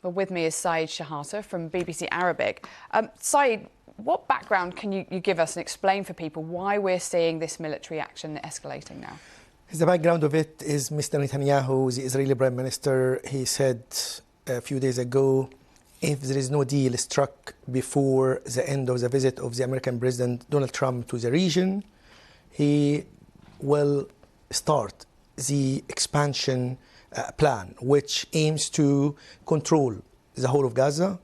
Well, with me is Shehata from BBC Arabic. Saeed, what background can you give us and explain for people why we're seeing this military action escalating now? The background of it is Mr. Netanyahu, the Israeli Prime Minister. He said a few days ago, if there is no deal struck before the end of the visit of the American President Donald Trump to the region, he will start the expansion plan, which aims to control the whole of Gaza,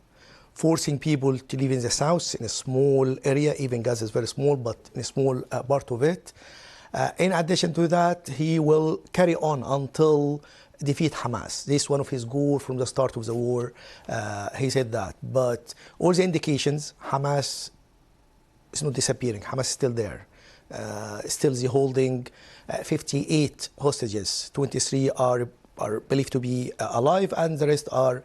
forcing people to live in the south in a small area. Even Gaza is very small, but in a small part of it. In addition to that, he will carry on until defeat Hamas. This is one of his goals from the start of the war. He said that. But all the indications, Hamas is not disappearing. Hamas is still there. Still the holding 58 hostages. 23 are believed to be alive, and the rest are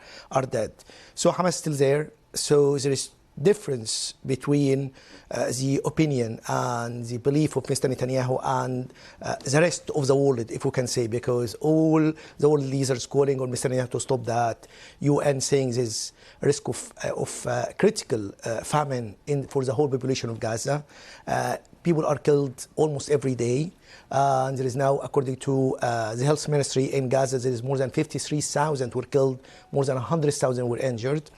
dead. So Hamas is still there. So there is difference between the opinion and the belief of Mr. Netanyahu and the rest of the world, if we can say, because all the world leaders calling on Mr. Netanyahu to stop that, UN saying there's risk of critical famine for the whole population of Gaza. People are killed almost every day. And there is now, according to the health ministry in Gaza, there is more than 53,000 were killed, more than 100,000 were injured.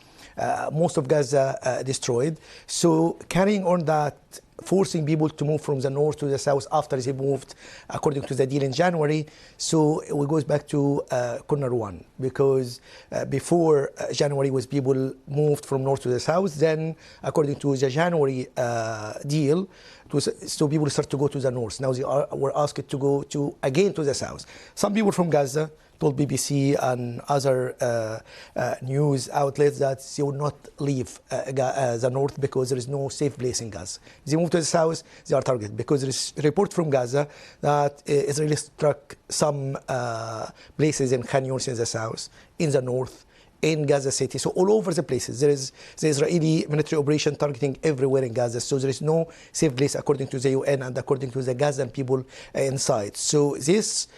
Most of Gaza destroyed. So carrying on that, forcing people to move from the north to the south after they moved, according to the deal in January. So it goes back to corner one, because before January was people moved from north to the south. Then, according to the January deal, so people start to go to the north. Now they were asked to go again to the south. Some people from Gaza told BBC and other news outlets that they will not leave the north because there is no safe place in Gaza. They move to the south, they are targeted, because there is a report from Gaza that Israel struck some places in Khan Younis in the south, in the north, in Gaza City. So all over the places, there is the Israeli military operation targeting everywhere in Gaza. So there is no safe place according to the UN and according to the Gazan people inside. So this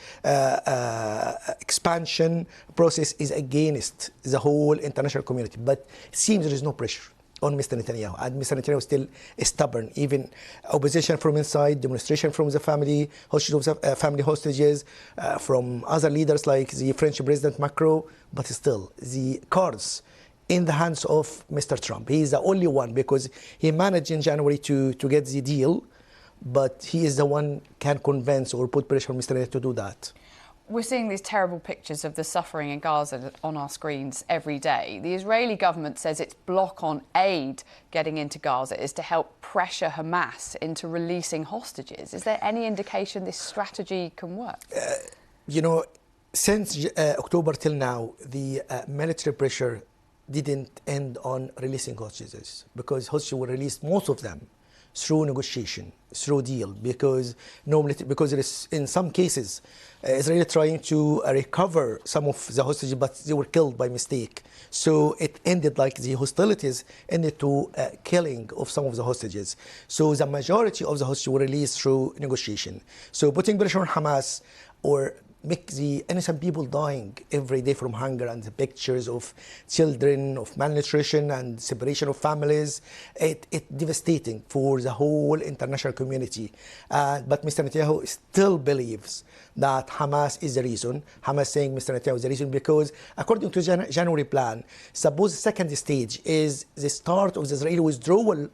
expansion process is against the whole international community. But it seems there is no pressure on Mr. Netanyahu, and Mr. Netanyahu is still stubborn. Even opposition from inside, demonstration from the family hostages, from other leaders like the French President Macron, but still the cards in the hands of Mr. Trump. He is the only one, because he managed in January to get the deal, but he is the one can convince or put pressure on Mr. Netanyahu to do that. We're seeing these terrible pictures of the suffering in Gaza on our screens every day. The Israeli government says its block on aid getting into Gaza is to help pressure Hamas into releasing hostages. Is there any indication this strategy can work? Since October till now, the military pressure didn't end on releasing hostages, because hostages were released, most of them, through negotiation, through deal, because there is, in some cases, Israel trying to recover some of the hostages, but they were killed by mistake. So it ended like the hostilities ended to killing of some of the hostages. So the majority of the hostages were released through negotiation. So putting pressure on Hamas, or make the innocent people dying every day from hunger, and the pictures of children, of malnutrition and separation of families, it's devastating for the whole international community. But Mr. Netanyahu still believes that Hamas is the reason. Hamas saying Mr. Netanyahu is the reason because, according to the January plan, suppose the second stage is the start of the Israeli withdrawal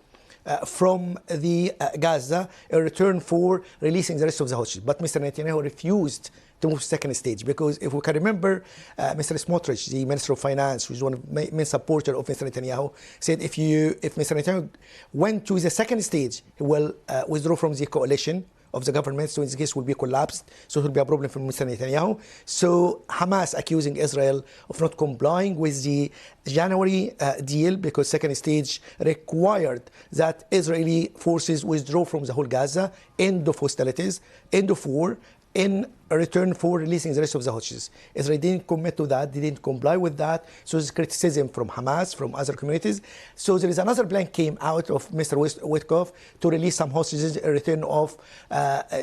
from the Gaza in return for releasing the rest of the hostages. But Mr. Netanyahu refused to move to second stage, because if we can remember, Mr. Smotrich, the Minister of Finance, who is one of the main supporters of Mr. Netanyahu, said if Mr. Netanyahu went to the second stage, he will withdraw from the coalition of the government, so in this case will be collapsed, so it will be a problem for Mr. Netanyahu. So Hamas accusing Israel of not complying with the January deal, because second stage required that Israeli forces withdraw from the whole Gaza, end of hostilities, end of war, in return for releasing the rest of the hostages. Israel didn't commit to that, they didn't comply with that, so there's criticism from Hamas, from other communities. So there is another plan came out of Mr. Witkoff to release some hostages in return of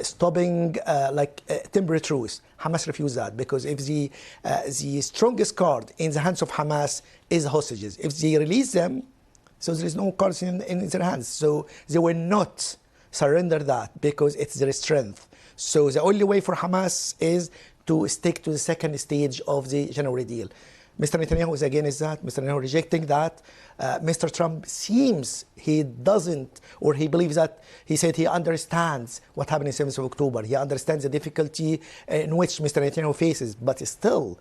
stopping temporary truce. Hamas refused that because if the strongest card in the hands of Hamas is hostages, if they release them, so there is no cards in their hands. So they will not surrender that because it's their strength. So the only way for Hamas is to stick to the second stage of the January deal. Mr. Netanyahu is against that. Mr. Netanyahu rejecting that. Mr. Trump seems he doesn't, or he believes that, he said he understands what happened on 7th of October. He understands the difficulty in which Mr. Netanyahu faces, but still,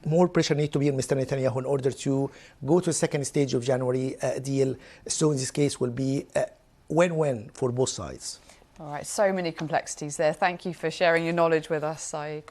more pressure needs to be on Mr. Netanyahu in order to go to the second stage of January deal. So in this case will be win-win for both sides. All right, so many complexities there. Thank you for sharing your knowledge with us, Saeed.